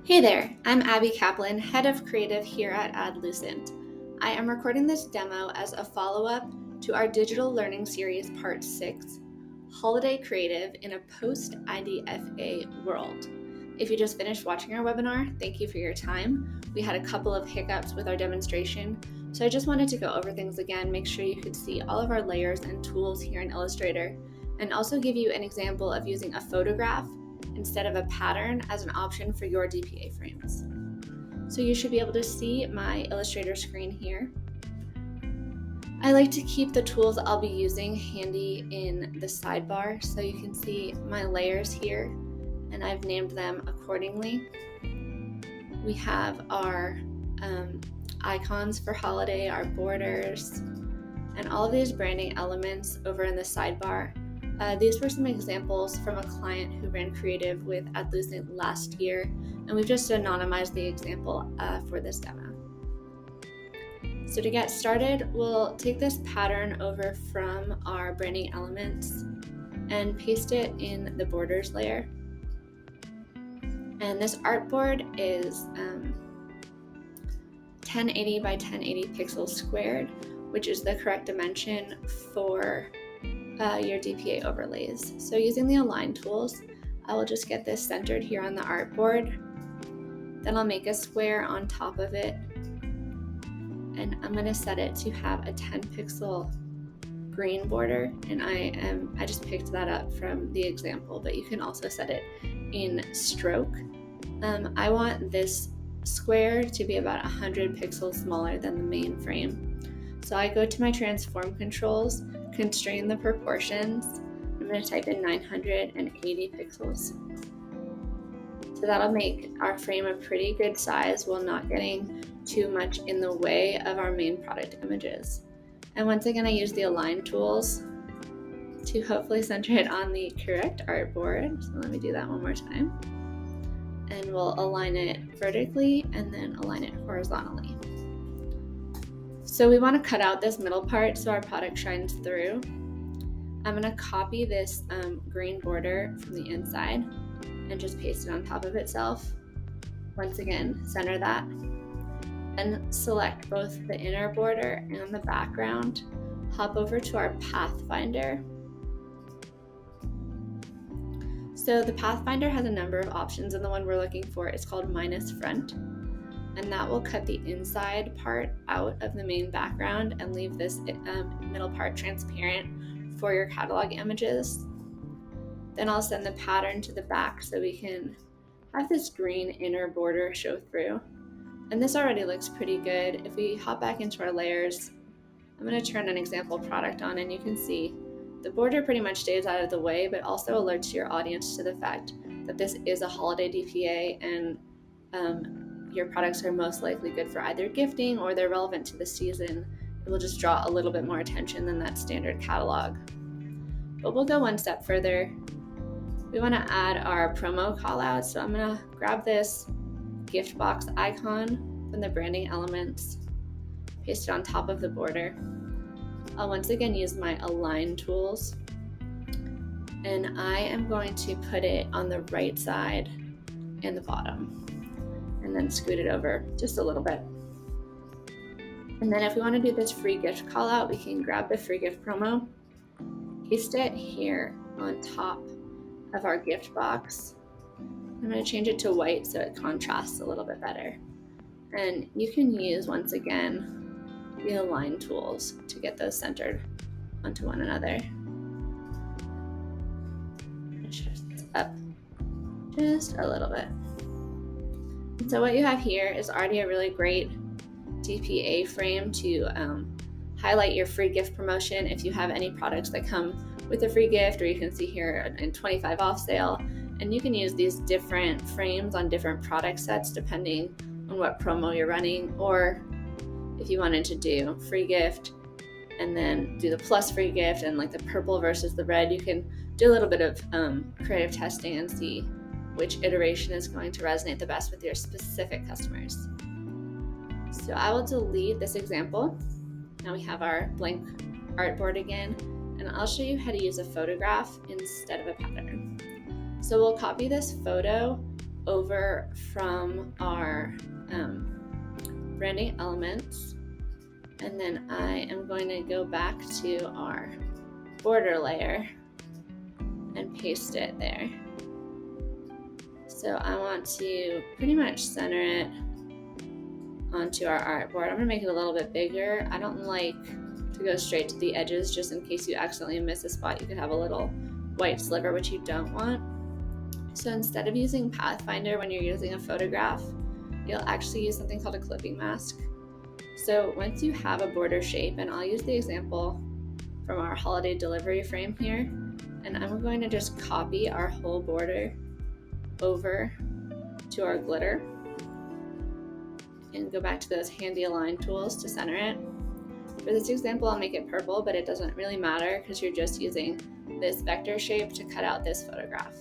Hey there, I'm Abby Kaplan, Head of Creative here at Adlucent. I am recording this demo as a follow-up to our digital learning series part 6, Holiday Creative in a Post-IDFA World. If you just finished watching our webinar, thank you for your time. We had a couple of hiccups with our demonstration, so I just wanted to go over things again, make sure you could see all of our layers and tools here in Illustrator, and also give you an example of using a photograph instead of a pattern as an option for your DPA frames. So you should be able to see my Illustrator screen here. I like to keep the tools I'll be using handy in the sidebar so you can see my layers here, and I've named them accordingly. We have our icons for holiday, our borders, and all of these branding elements over in the sidebar. These were some examples from a client who ran creative with Adlucent last year, and we've just anonymized the example for this demo. So to get started, we'll take this pattern over from our branding elements and paste it in the borders layer. And this artboard is 1080 by 1080 pixels squared, which is the correct dimension for your DPA overlays. So using the align tools, I will just get this centered here on the artboard. Then I'll make a square on top of it, and I'm going to set it to have a 10 pixel green border, and I just picked that up from the example, but you can also set it in stroke. I want this square to be about 100 pixels smaller than the main frame. So I go to my transform controls, constrain the proportions. I'm going to type in 980 pixels. So that'll make our frame a pretty good size while not getting too much in the way of our main product images. And once again, I use the align tools to hopefully center it on the correct artboard. So let me do that one more time. And we'll align it vertically and then align it horizontally. So we want to cut out this middle part so our product shines through. I'm going to copy this green border from the inside and just paste it on top of itself. Once again, center that. And select both the inner border and the background. Hop over to our Pathfinder. So the Pathfinder has a number of options, and the one we're looking for is called minus front. And that will cut the inside part out of the main background and leave this middle part transparent for your catalog images. Then I'll send the pattern to the back so we can have this green inner border show through. And this already looks pretty good. If we hop back into our layers, I'm going to turn an example product on, and you can see the border pretty much stays out of the way, but also alerts your audience to the fact that this is a holiday DPA, and your products are most likely good for either gifting or they're relevant to the season. It will just draw a little bit more attention than that standard catalog. But we'll go one step further. We want to add our promo callout. So I'm going to grab this gift box icon from the branding elements, paste it on top of the border. I'll once again use my align tools, and I am going to put it on the right side and the bottom, and then scoot it over just a little bit. And then if we want to do this free gift call out, we can grab the free gift promo, paste it here on top of our gift box. I'm going to change it to white so it contrasts a little bit better. And you can use, once again, the align tools to get those centered onto one another. Shift this up just a little bit. So what you have here is already a really great DPA frame to highlight your free gift promotion if you have any products that come with a free gift, or you can see here a 25 off sale. And you can use these different frames on different product sets depending on what promo you're running, or if you wanted to do free gift and then do the plus free gift and like the purple versus the red, you can do a little bit of creative testing and see which iteration is going to resonate the best with your specific customers. So I will delete this example. Now we have our blank artboard again, and I'll show you how to use a photograph instead of a pattern. So we'll copy this photo over from our branding elements, and then I am going to go back to our border layer and paste it there. So I want to pretty much center it onto our artboard. I'm going to make it a little bit bigger. I don't like to go straight to the edges, just in case you accidentally miss a spot. You could have a little white sliver, which you don't want. So instead of using Pathfinder when you're using a photograph, you'll actually use something called a clipping mask. So once you have a border shape, and I'll use the example from our holiday delivery frame here, and I'm going to just copy our whole border over to our glitter and go back to those handy align tools to center it. For this example, I'll make it purple, but it doesn't really matter because you're just using this vector shape to cut out this photograph.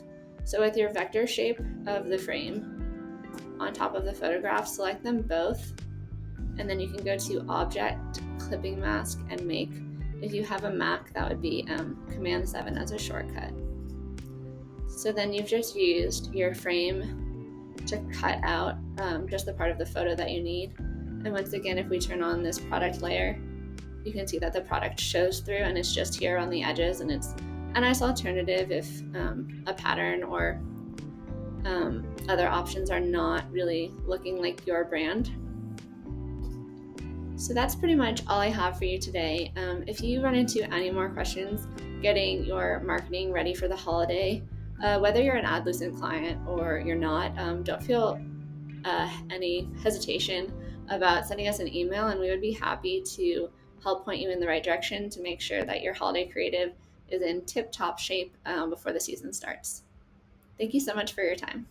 So with your vector shape of the frame on top of the photograph, select them both, and then you can go to Object, Clipping Mask, and Make. If you have a Mac, that would be Command 7 as a shortcut. So then you've just used your frame to cut out just the part of the photo that you need. And once again, if we turn on this product layer, you can see that the product shows through and it's just here on the edges, and it's a nice alternative if a pattern or other options are not really looking like your brand. So that's pretty much all I have for you today. If you run into any more questions getting your marketing ready for the holiday, whether you're an Adlucent client or you're not, don't feel any hesitation about sending us an email, and we would be happy to help point you in the right direction to make sure that your holiday creative is in tip-top shape before the season starts. Thank you so much for your time.